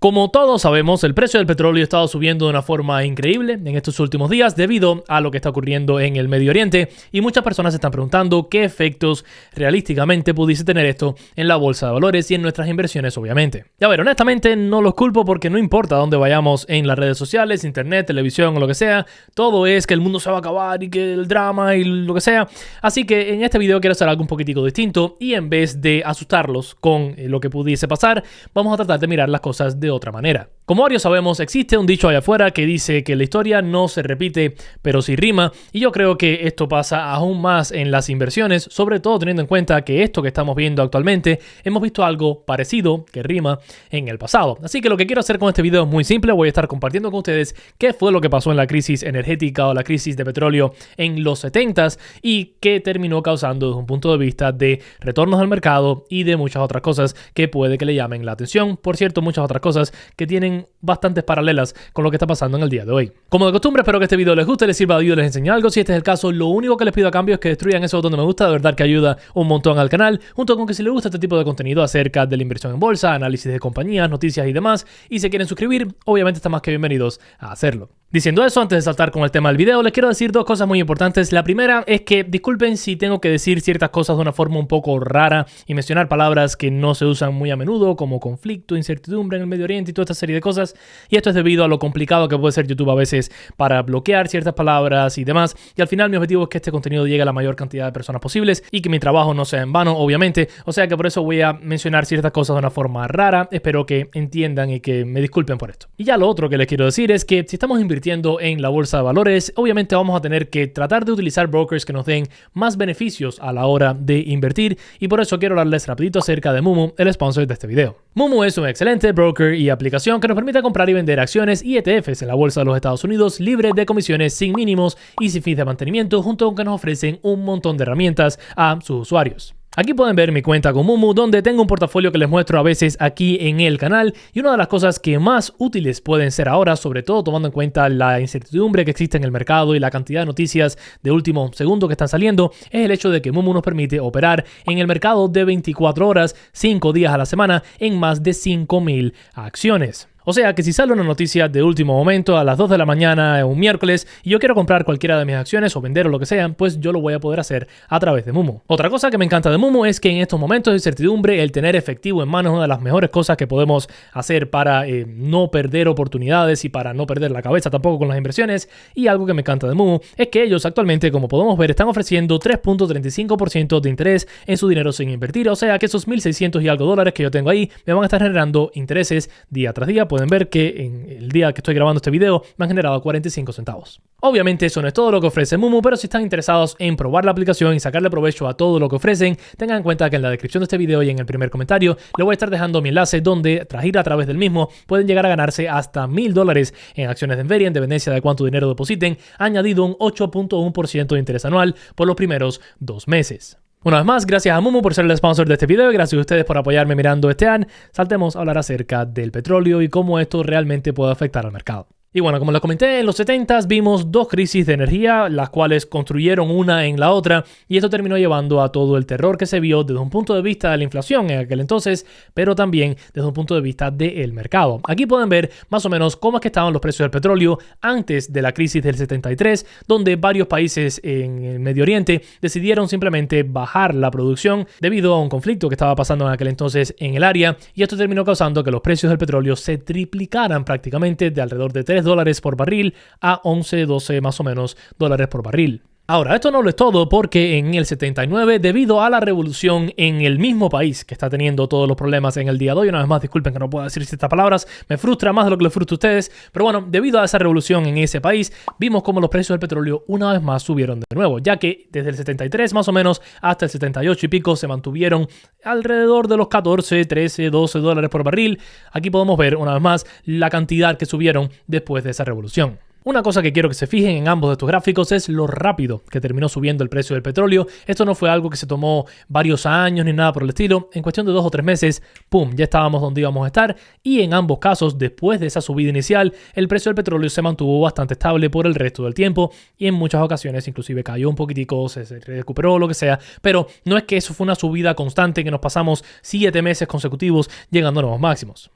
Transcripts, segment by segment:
Como todos sabemos, el precio del petróleo ha estado subiendo de una forma increíble en estos últimos días debido a lo que está ocurriendo en el Medio Oriente, y muchas personas se están preguntando qué efectos realísticamente pudiese tener esto en la bolsa de valores y en nuestras inversiones, obviamente. Y a ver, honestamente no los culpo porque no importa dónde vayamos en las redes sociales, internet, televisión o lo que sea, todo es que el mundo se va a acabar y que el drama y lo que sea. Así que en este video quiero hacer algo un poquitico distinto y en vez de asustarlos con lo que pudiese pasar, vamos a tratar de mirar las cosas de otra manera. Como varios sabemos, existe un dicho allá afuera que dice que la historia no se repite, pero sí rima, y yo creo que esto pasa aún más en las inversiones, sobre todo teniendo en cuenta que esto que estamos viendo actualmente, hemos visto algo parecido, que rima, en el pasado. Así que lo que quiero hacer con este video es muy simple, voy a estar compartiendo con ustedes qué fue lo que pasó en la crisis energética o la crisis de petróleo en los 70s y qué terminó causando desde un punto de vista de retornos al mercado y de muchas otras cosas que puede que le llamen la atención. Por cierto, muchas otras cosas que tienen bastantes paralelas con lo que está pasando en el día de hoy. Como de costumbre, espero que este video les guste, les sirva de ayuda, les enseñe algo. Si este es el caso, lo único que les pido a cambio es que destruyan ese botón de me gusta, de verdad que ayuda un montón al canal, junto con que si les gusta este tipo de contenido acerca de la inversión en bolsa, análisis de compañías, noticias y demás, y se quieren suscribir, obviamente están más que bienvenidos a hacerlo. Diciendo eso, antes de saltar con el tema del video, les quiero decir dos cosas muy importantes. La primera es que disculpen si tengo que decir ciertas cosas de una forma un poco rara y mencionar palabras que no se usan muy a menudo, como conflicto, incertidumbre en el Medio Oriente y toda esta serie de cosas. Y esto es debido a lo complicado que puede ser YouTube a veces para bloquear ciertas palabras y demás. Y al final mi objetivo es que este contenido llegue a la mayor cantidad de personas posibles y que mi trabajo no sea en vano, obviamente. O sea que por eso voy a mencionar ciertas cosas de una forma rara. Espero que entiendan y que me disculpen por esto. Y ya lo otro que les quiero decir es que si estamos invirtiendo en la bolsa de valores, obviamente vamos a tener que tratar de utilizar brokers que nos den más beneficios a la hora de invertir, y por eso quiero hablarles rapidito acerca de Moomoo, el sponsor de este video. Moomoo es un excelente broker y aplicación que nos permite comprar y vender acciones y ETFs en la bolsa de los Estados Unidos libre de comisiones, sin mínimos y sin fines de mantenimiento, junto con que nos ofrecen un montón de herramientas a sus usuarios. Aquí pueden ver mi cuenta con Moomoo, donde tengo un portafolio que les muestro a veces aquí en el canal, y una de las cosas que más útiles pueden ser ahora, sobre todo tomando en cuenta la incertidumbre que existe en el mercado y la cantidad de noticias de último segundo que están saliendo, es el hecho de que Moomoo nos permite operar en el mercado de 24 horas, 5 días a la semana, en más de 5,000 acciones. O sea que si sale una noticia de último momento a las 2 de la mañana un miércoles y yo quiero comprar cualquiera de mis acciones o vender o lo que sea, pues yo lo voy a poder hacer a través de Moomoo. Otra cosa que me encanta de Moomoo es que en estos momentos de incertidumbre el tener efectivo en mano es una de las mejores cosas que podemos hacer para no perder oportunidades y para no perder la cabeza tampoco con las inversiones. Y algo que me encanta de Moomoo es que ellos actualmente, como podemos ver, están ofreciendo 3.35% de interés en su dinero sin invertir. O sea que esos 1.600 y algo dólares que yo tengo ahí me van a estar generando intereses día tras día. Pueden ver que en el día que estoy grabando este video me han generado 45 centavos. Obviamente eso no es todo lo que ofrece Moomoo, pero si están interesados en probar la aplicación y sacarle provecho a todo lo que ofrecen, tengan en cuenta que en la descripción de este video y en el primer comentario les voy a estar dejando mi enlace donde, tras ir a través del mismo, pueden llegar a ganarse hasta $1,000 en acciones de Nvidia en dependencia de cuánto dinero depositen, añadido un 8.1% de interés anual por los primeros 2 meses. Una vez más, gracias a Moomoo por ser el sponsor de este video y gracias a ustedes por apoyarme mirando este ad. Saltemos a hablar acerca del petróleo y cómo esto realmente puede afectar al mercado. Y bueno, como les comenté, en los 70s vimos dos crisis de energía, las cuales construyeron una en la otra, y esto terminó llevando a todo el terror que se vio desde un punto de vista de la inflación en aquel entonces, pero también desde un punto de vista del mercado. Aquí pueden ver más o menos cómo es que estaban los precios del petróleo antes de la crisis del 73, donde varios países en el Medio Oriente decidieron simplemente bajar la producción debido a un conflicto que estaba pasando en aquel entonces en el área, y esto terminó causando que los precios del petróleo se triplicaran prácticamente de alrededor de $3 por barril a 11, 12 más o menos dólares por barril. Ahora, esto no lo es todo porque en el 79, debido a la revolución en el mismo país que está teniendo todos los problemas en el día de hoy, una vez más disculpen que no pueda decir ciertas palabras, me frustra más de lo que les frustra a ustedes, pero bueno, debido a esa revolución en ese país, vimos como los precios del petróleo una vez más subieron de nuevo, ya que desde el 73 más o menos hasta el 78 y pico se mantuvieron alrededor de los 14, 13, 12 dólares por barril. Aquí podemos ver una vez más la cantidad que subieron después de esa revolución. Una cosa que quiero que se fijen en ambos de estos gráficos es lo rápido que terminó subiendo el precio del petróleo. Esto no fue algo que se tomó varios años ni nada por el estilo. En cuestión de 2 o 3 meses, ¡pum!, ya estábamos donde íbamos a estar. Y en ambos casos, después de esa subida inicial, el precio del petróleo se mantuvo bastante estable por el resto del tiempo. Y en muchas ocasiones inclusive cayó un poquitico, se recuperó, lo que sea. Pero no es que eso fue una subida constante que nos pasamos 7 meses consecutivos llegando a nuevos máximos.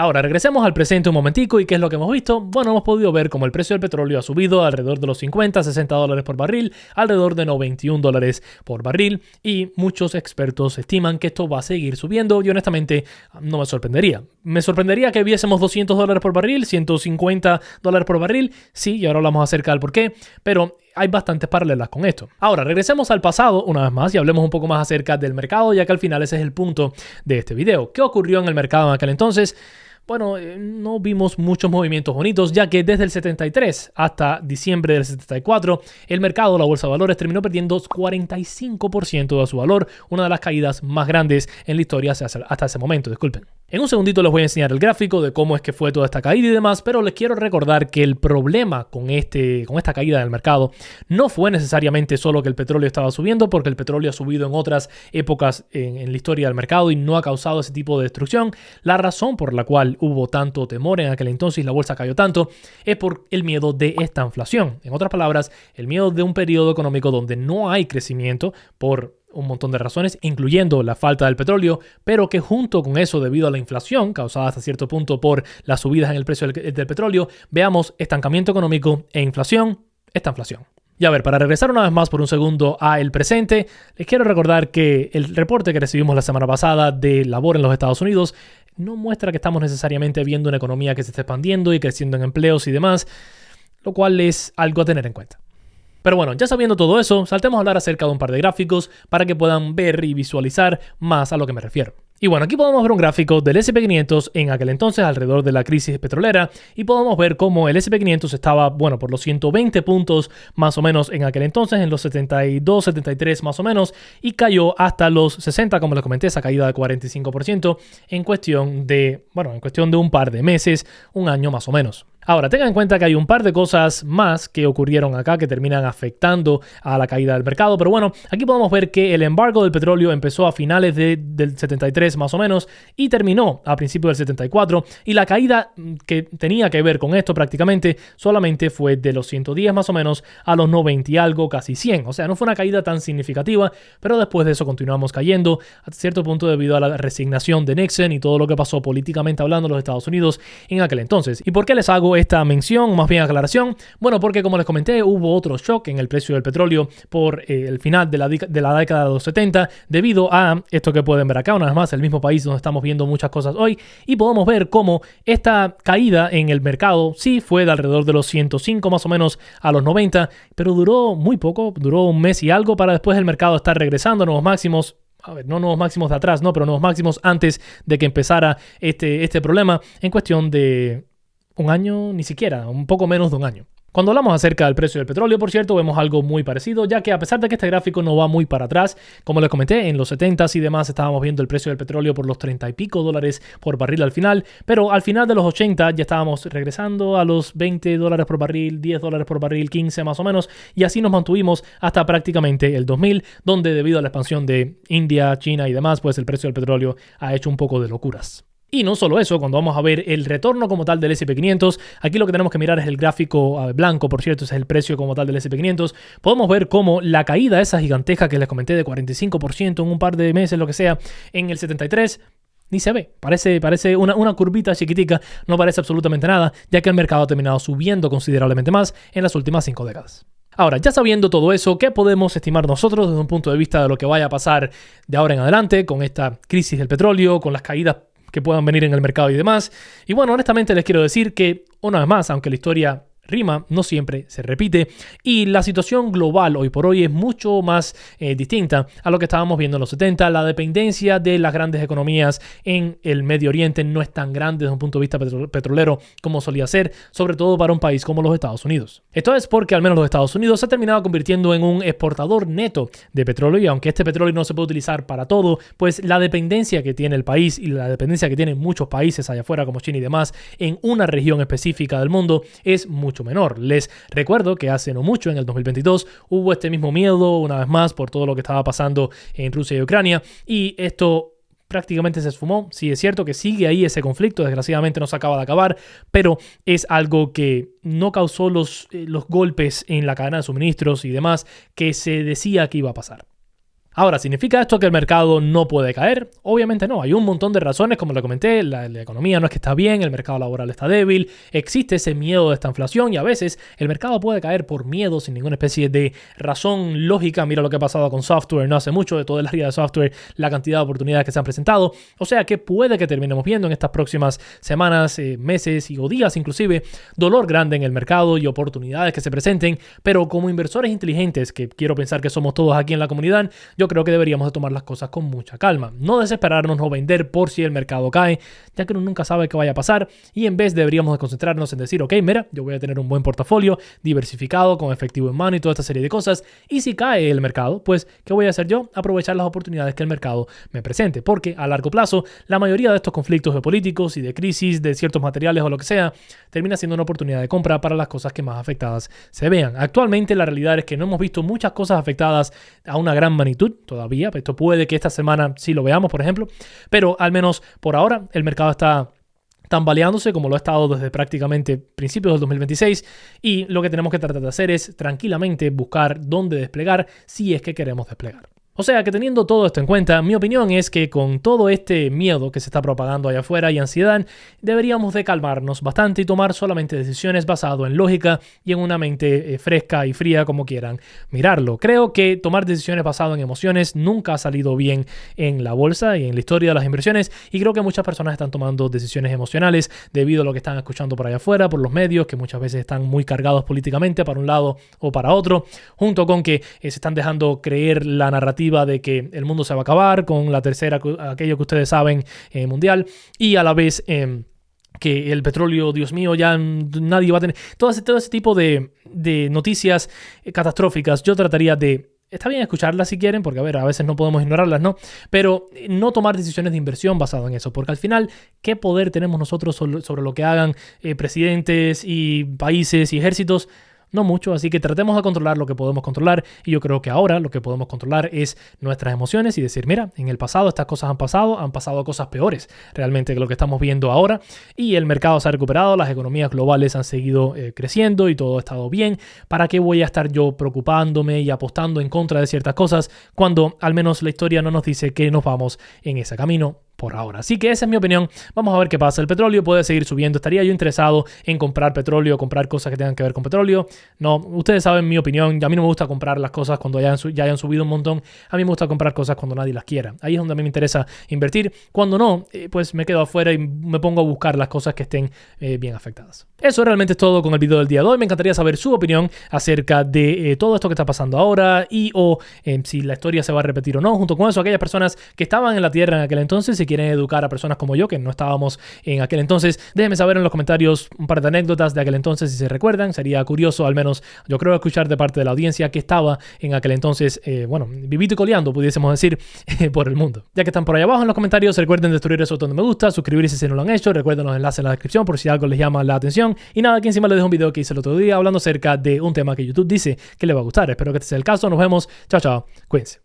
Ahora, regresemos al presente un momentico y ¿qué es lo que hemos visto? Bueno, hemos podido ver cómo el precio del petróleo ha subido alrededor de los 50, 60 dólares por barril, alrededor de 91 dólares por barril y muchos expertos estiman que esto va a seguir subiendo y honestamente no me sorprendería. Me sorprendería que viésemos 200 dólares por barril, 150 dólares por barril, sí, y ahora hablamos acerca del por qué, pero hay bastantes paralelas con esto. Ahora, regresemos al pasado una vez más y hablemos un poco más acerca del mercado, ya que al final ese es el punto de este video. ¿Qué ocurrió en el mercado en aquel entonces? Bueno, no vimos muchos movimientos bonitos, ya que desde el 73 hasta diciembre del 74, el mercado, la bolsa de valores, terminó perdiendo 45% de su valor, una de las caídas más grandes en la historia hasta ese momento, disculpen. En un segundito les voy a enseñar el gráfico de cómo es que fue toda esta caída y demás, pero les quiero recordar que el problema con esta caída del mercado no fue necesariamente solo que el petróleo estaba subiendo, porque el petróleo ha subido en otras épocas en la historia del mercado y no ha causado ese tipo de destrucción. La razón por la cual hubo tanto temor en aquel entonces y la bolsa cayó tanto es por el miedo de esta inflación. En otras palabras, el miedo de un periodo económico donde no hay crecimiento por un montón de razones, incluyendo la falta del petróleo, pero que junto con eso, debido a la inflación causada hasta cierto punto por las subidas en el precio del petróleo, veamos estancamiento económico e inflación, esta inflación. Y a ver, para regresar una vez más por un segundo al presente, les quiero recordar que el reporte que recibimos la semana pasada de labor en los Estados Unidos no muestra que estamos necesariamente viendo una economía que se está expandiendo y creciendo en empleos y demás, lo cual es algo a tener en cuenta. Pero bueno, ya sabiendo todo eso, saltemos a hablar acerca de un par de gráficos para que puedan ver y visualizar más a lo que me refiero. Y bueno, aquí podemos ver un gráfico del S&P 500 en aquel entonces alrededor de la crisis petrolera y podemos ver cómo el S&P 500 estaba, bueno, por los 120 puntos más o menos en aquel entonces, en los 72, 73 más o menos, y cayó hasta los 60, como les comenté, esa caída de 45% en cuestión de un par de meses, un año más o menos. Ahora, tengan en cuenta que hay un par de cosas más que ocurrieron acá que terminan afectando a la caída del mercado, pero bueno, aquí podemos ver que el embargo del petróleo empezó a finales del 73 más o menos y terminó a principios del 74 y la caída que tenía que ver con esto prácticamente solamente fue de los 110 más o menos a los 90 y algo, casi 100, o sea, no fue una caída tan significativa, pero después de eso continuamos cayendo a cierto punto debido a la resignación de Nixon y todo lo que pasó políticamente hablando en los Estados Unidos en aquel entonces. ¿Y por qué les hago esta mención, más bien aclaración? Bueno, porque como les comenté, hubo otro shock en el precio del petróleo por el final de la década de los 70 debido a esto que pueden ver acá, una vez más, el mismo país donde estamos viendo muchas cosas hoy, y podemos ver cómo esta caída en el mercado sí fue de alrededor de los 105 más o menos a los 90, pero duró muy poco, duró un mes y algo para después el mercado estar regresando a nuevos máximos. A ver, no nuevos máximos de atrás, no, pero nuevos máximos antes de que empezara este problema en cuestión de un año, ni siquiera, un poco menos de un año. Cuando hablamos acerca del precio del petróleo, por cierto, vemos algo muy parecido, ya que a pesar de que este gráfico no va muy para atrás, como les comenté, en los 70s y demás estábamos viendo el precio del petróleo por los 30 y pico dólares por barril al final, pero al final de los 80 ya estábamos regresando a los 20 dólares por barril, 10 dólares por barril, 15 más o menos, y así nos mantuvimos hasta prácticamente el 2000, donde debido a la expansión de India, China y demás, pues el precio del petróleo ha hecho un poco de locuras. Y no solo eso, cuando vamos a ver el retorno como tal del S&P 500, aquí lo que tenemos que mirar es el gráfico blanco, por cierto, ese es el precio como tal del S&P 500, podemos ver cómo la caída esa gigantesca que les comenté de 45% en un par de meses, lo que sea, en el 73, ni se ve, parece una curvita chiquitica, no parece absolutamente nada, ya que el mercado ha terminado subiendo considerablemente más en las últimas 5 décadas. Ahora, ya sabiendo todo eso, ¿qué podemos estimar nosotros desde un punto de vista de lo que vaya a pasar de ahora en adelante con esta crisis del petróleo, con las caídas que puedan venir en el mercado y demás? Y bueno, honestamente les quiero decir que, una vez más, aunque la historia rima, no siempre se repite, y la situación global hoy por hoy es mucho más distinta a lo que estábamos viendo en los 70. La dependencia de las grandes economías en el Medio Oriente no es tan grande desde un punto de vista petrolero como solía ser, sobre todo para un país como los Estados Unidos. Esto es porque al menos los Estados Unidos se ha terminado convirtiendo en un exportador neto de petróleo, y aunque este petróleo no se puede utilizar para todo, pues la dependencia que tiene el país y la dependencia que tienen muchos países allá afuera como China y demás en una región específica del mundo es mucho menor. Les recuerdo que hace no mucho, en el 2022, hubo este mismo miedo una vez más por todo lo que estaba pasando en Rusia y Ucrania, y esto prácticamente se esfumó. Sí, es cierto que sigue ahí ese conflicto, desgraciadamente no se acaba de acabar, pero es algo que no causó los golpes en la cadena de suministros y demás que se decía que iba a pasar. Ahora, ¿significa esto que el mercado no puede caer? Obviamente no. Hay un montón de razones, como le comenté. La economía no es que está bien, el mercado laboral está débil, existe ese miedo de esta inflación y a veces el mercado puede caer por miedo sin ninguna especie de razón lógica. Mira lo que ha pasado con software no hace mucho, de todo el área de software, la cantidad de oportunidades que se han presentado. O sea que puede que terminemos viendo en estas próximas semanas, meses o días inclusive, dolor grande en el mercado y oportunidades que se presenten. Pero como inversores inteligentes, que quiero pensar que somos todos aquí en la comunidad, yo creo que deberíamos de tomar las cosas con mucha calma. No desesperarnos o vender por si el mercado cae, ya que uno nunca sabe qué vaya a pasar. Y en vez deberíamos de concentrarnos en decir, ok, mira, yo voy a tener un buen portafolio diversificado, con efectivo en mano y toda esta serie de cosas. Y si cae el mercado, pues, ¿qué voy a hacer yo? Aprovechar las oportunidades que el mercado me presente. Porque a largo plazo, la mayoría de estos conflictos geopolíticos y de crisis de ciertos materiales o lo que sea, termina siendo una oportunidad de compra para las cosas que más afectadas se vean. Actualmente la realidad es que no hemos visto muchas cosas afectadas a una gran magnitud todavía. Esto puede que esta semana sí lo veamos, por ejemplo, pero al menos por ahora el mercado está tambaleándose como lo ha estado desde prácticamente principios del 2026 y lo que tenemos que tratar de hacer es tranquilamente buscar dónde desplegar si es que queremos desplegar. O sea que teniendo todo esto en cuenta, mi opinión es que con todo este miedo que se está propagando allá afuera y ansiedad, deberíamos de calmarnos bastante y tomar solamente decisiones basadas en lógica y en una mente fresca y fría como quieran mirarlo. Creo que tomar decisiones basadas en emociones nunca ha salido bien en la bolsa y en la historia de las inversiones y creo que muchas personas están tomando decisiones emocionales debido a lo que están escuchando por allá afuera, por los medios, que muchas veces están muy cargados políticamente para un lado o para otro, junto con que se están dejando creer la narrativa de que el mundo se va a acabar con la tercera, aquello que ustedes saben, mundial, y a la vez que el petróleo, Dios mío, ya nadie va a tener todo ese tipo de noticias catastróficas. Yo trataría de, está bien escucharlas si quieren, porque a veces no podemos ignorarlas, ¿no? Pero no tomar decisiones de inversión basadas en eso, porque al final, ¿qué poder tenemos nosotros sobre lo que hagan presidentes y países y ejércitos? No mucho, así que tratemos de controlar lo que podemos controlar y yo creo que ahora lo que podemos controlar es nuestras emociones y decir, mira, en el pasado estas cosas han pasado cosas peores realmente que lo que estamos viendo ahora y el mercado se ha recuperado, las economías globales han seguido creciendo y todo ha estado bien. ¿Para qué voy a estar yo preocupándome y apostando en contra de ciertas cosas cuando al menos la historia no nos dice que nos vamos en ese camino? Por ahora. Así que esa es mi opinión. Vamos a ver qué pasa. El petróleo puede seguir subiendo. ¿Estaría yo interesado en comprar petróleo o comprar cosas que tengan que ver con petróleo? No. Ustedes saben mi opinión. A mí no me gusta comprar las cosas cuando ya hayan subido un montón. A mí me gusta comprar cosas cuando nadie las quiera. Ahí es donde a mí me interesa invertir. Cuando no, pues me quedo afuera y me pongo a buscar las cosas que estén bien afectadas. Eso realmente es todo con el video del día de hoy. Me encantaría saber su opinión acerca de todo esto que está pasando ahora y si la historia se va a repetir o no. Junto con eso, aquellas personas que estaban en la Tierra en aquel entonces y quieren educar a personas como yo, que no estábamos en aquel entonces, déjenme saber en los comentarios un par de anécdotas de aquel entonces si se recuerdan. Sería curioso, al menos yo creo, escuchar de parte de la audiencia que estaba en aquel entonces, vivito y coleando, pudiésemos decir, por el mundo. Ya que están por ahí abajo en los comentarios, recuerden destruir eso donde me gusta, suscribirse si no lo han hecho, recuerden los enlaces en la descripción por si algo les llama la atención. Y nada, aquí encima les dejo un video que hice el otro día hablando acerca de un tema que YouTube dice que les va a gustar. Espero que este sea el caso. Nos vemos. Chao, chao. Cuídense.